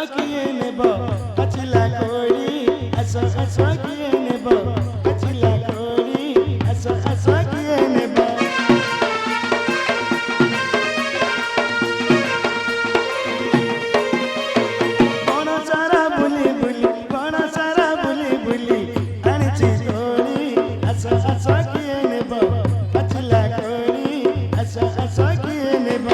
କିଏ ନେବ ପାଚିଲା କୋଳି ଆସ କିଏ ନେବ ପାଚିଲା କୋଳି ଆସ କିଏ ନେବ ବଣ ସାରା ବୁଲି ବୁଲି ବଣ ସାରା ବୁଲି ବୁଲି ଆଣିଛି କୋଳି ଆସ କିଏ ନେବ ପାଚିଲା କୋଳି ଆସ କିଏ ନେବ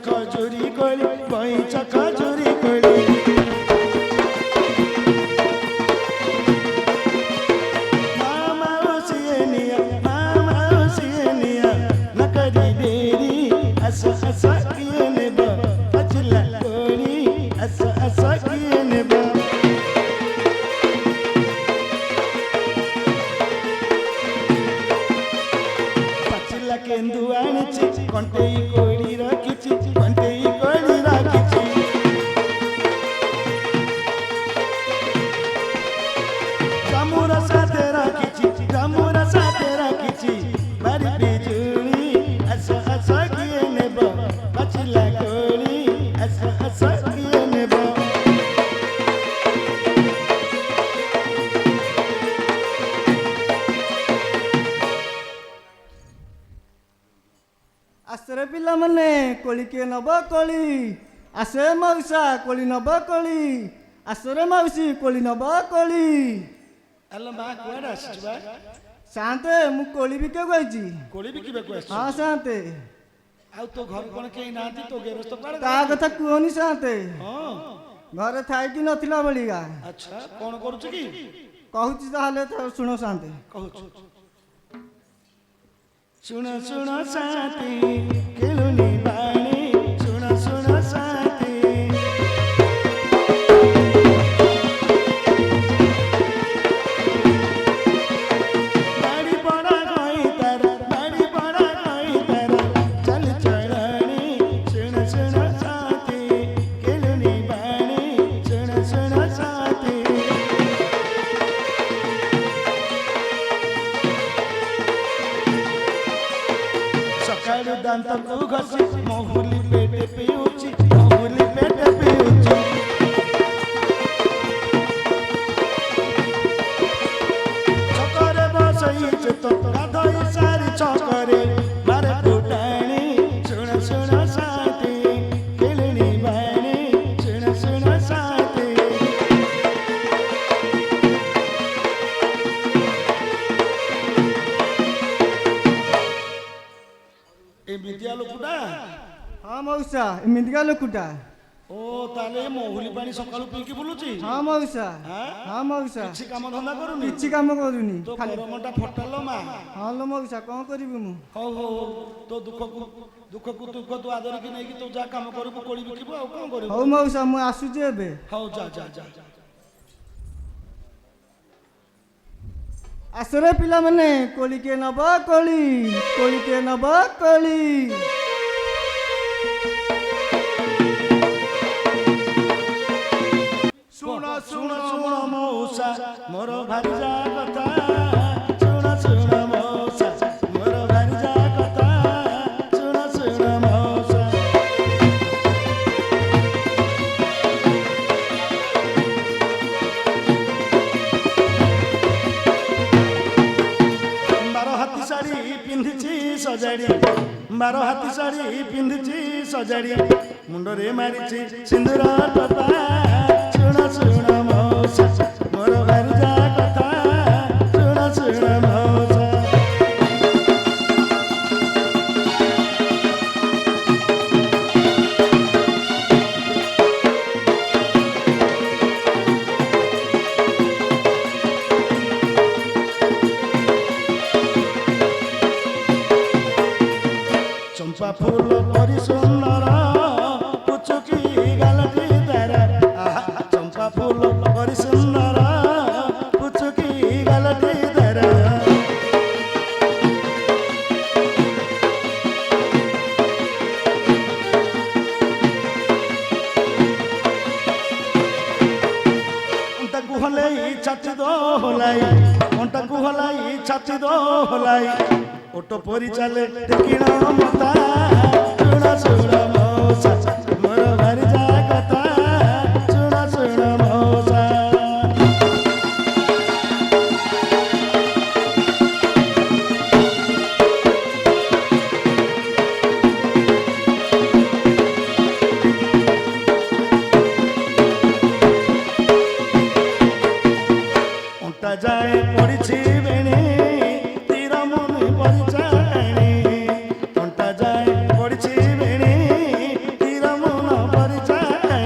खजूरी कोली बहीच खजूरी कोली मामा उसिए नकरी देरी अस किए नेब पचला कोली अस किए नेब पचला केंदु आनिछि कंटेई कोली रखिछि बारी बिजुली अस किए नेब पचला कोली अस किए नेब आसरे पिला मने कोली के नब कोली आसे मौसा कोली नब कोली आसरे मौसी कोली नब कोली अल्ल मा कुआडे आछिबा शांते मु कोली बिके गइची कोली बिकिबे को आछी हां शांते आ तो घर कोन केही नांती तो गेरस्त पाड़े ता कथा कुओनी शांते हां घरे थाई कि नथिला बलिगा अच्छा कोन करूछ की कहूची ताहले तो सुनो शांते कहूछ सुनो साथी केलुनी बाणी सुनो साथी बाड़ी बड़ा गई तारा चल चलनी सुनो साथी केलुनी बाणी सुनो साथी सकाळी दांत को घसी महुली पेटे पिऊची छकरे बसईचे तो गाधई सारी छकरे मारे फुटाणी सुनो साथी केलुनी बाणी सुनो साथी ए मिदिया लोकुटा हां मौसा एमिदिका लोकुटा ओ ताले महुली पानी सकाळू पीकी बुलुची हां मौसा हां हां मौसा किछि काम धंदा करूनी किछि काम करूनी तो करमटा फटालो मा हां लो मौसा कोन करबी मु हो तो दुख को तू आदर की नहीं कि तू जा काम करू कोली बिकिबो आ कोन करू हो मौसा मु आसुची एबे हो जा आसरे पिला मने कोली के नब कोली के नब कोली सुनो मौसा मोर भारी जा कथा सुनो मौसा मोर भारी जा कथा सुनो मौसा बारो हाथी साड़ी पिंधिची सजाड़ी मुंडरे मारिची सिंदूर टपा सुनो मौसा मोर भारी जा कथा सुनो मौसा चंपा फूल परी सुंदर पुचुकी गालटी तारा चंपा फूल परी सुंदर पुचुकी गालटी तारा ताकू হলাই ছাতি দোলাই মনটাকু হলাই ছাতি দোলাই ওটো পরিচালে দেখিণ মতা শুণ শুণ মৌসা মোর ভারি যা কথা শুণ শুণ মৌসা যায় পড়িছি বেণী তীরমণি পরিচায়নি টন্টা যায় পড়িছি বেণী তীরমণ পরিচায়নি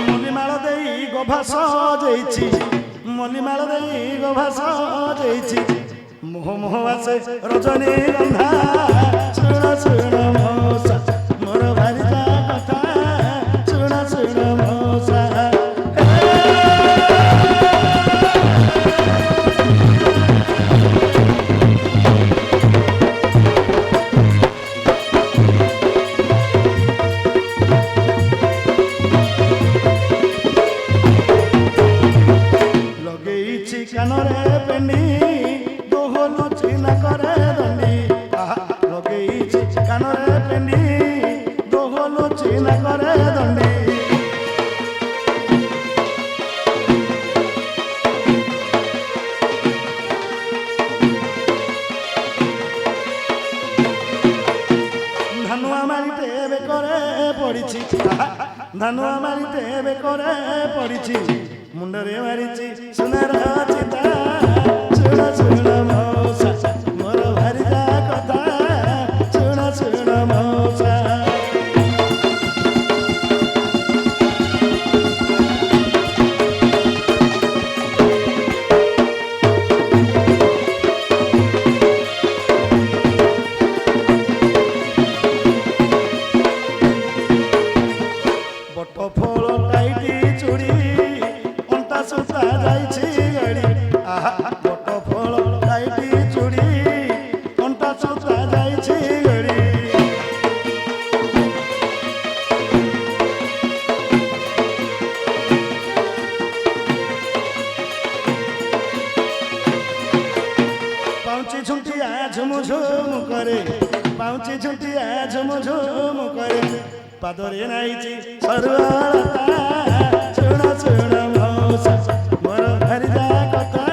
মলিমাଳ ଦେଇ ଗଭା ସଜେଇଛି ମଲିମାଳ ଦେଇ ଗଭା ସଜେଇଛି মোহ মোহ আছে রজনী গন্ধা শুণ শুণ মৌসা মোর ভারি যা কথা শুণ শুণ মৌসা লগেইছি কানরে পেন্ডি চিনা করে দণ্ডি লগেইছি কানরে পেন্ডি দোহলো চিনা করে দণ্ডি ধানুয়া মারিতে বেকরে পড়িছি ধানুয়া মারিতে বেকরে পড়িছি মুন্ডরে মারিছি সোনার চিতা শুণ শুণ মৌসা মোর ভারি যা কথা শুণ শুণ মৌসা বট ফল টাইটি চুড়ি অন্তা সুতা যাইছি গাড়ি বট ফল টাইটি চুড়ি অন্তা সুতা যাইছি গাড়ি পাউচি ঝুঁটিয়া ঝুমু ঝুমু করে পাউচি ঝুঁটিয়া ঝুমু ঝুমু করে পাদরে নাইছি সরুয়ালতা শুণ শুণ মৌসা মোর ভারি যা কথা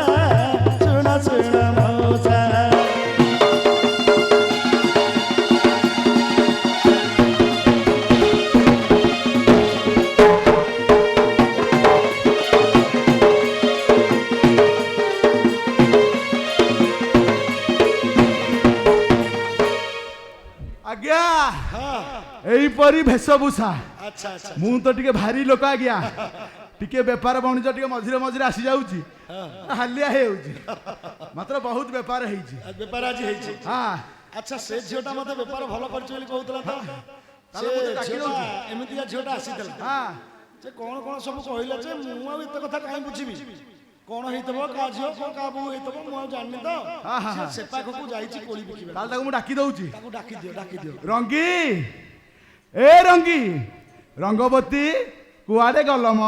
শুণ শুণ মৌসা আজ্ঞা এইপরি বেশভূষা আচ্ছা আচ্ছা মু তো টিকে ভারি লোক আজ্ঞা টিকে বেপার বাণিজ্য টিকে মঝিরে মঝিরে আসি যাଉଛି হালিয়া হেউছি মাত্র বহুত বেপার ହେଇଛି বেপার আଜି ହେଇଛି হ্যাঁ আচ্ছা সে ঝিওটা মতে বেপার ভালো করছে বলি কହୁଥିଲା তো সে ঝিওটা এমিতিকা ঝিওটা আসিଥିଲା হ্যাঁ যে কোন কোন ସବୁ କହିଲା যে ମୁଁ ଆଉ ଏତେ କଥା କାହିଁ ବୁଝିବି কোন ହେଇଥିବ କା ଝିଅ କୋନ କା ବୋହୁ ହେଇଥିବ ମୁଁ ଆଉ ଜାଣିନି ତ ସେ ପାଖକୁ ଯାଇଛି କୋଳି ବିକିବା ତାହେଲେ ତାକୁ ମୁଁ ଡାକି ଦଉଛି ତାକୁ ଡାକି ଦିଅ ରଙ୍ଗୀ ଏ ରଙ୍ଗୀ ରଙ୍ଗବତୀ କୁଆଡେ ଗଲ ମ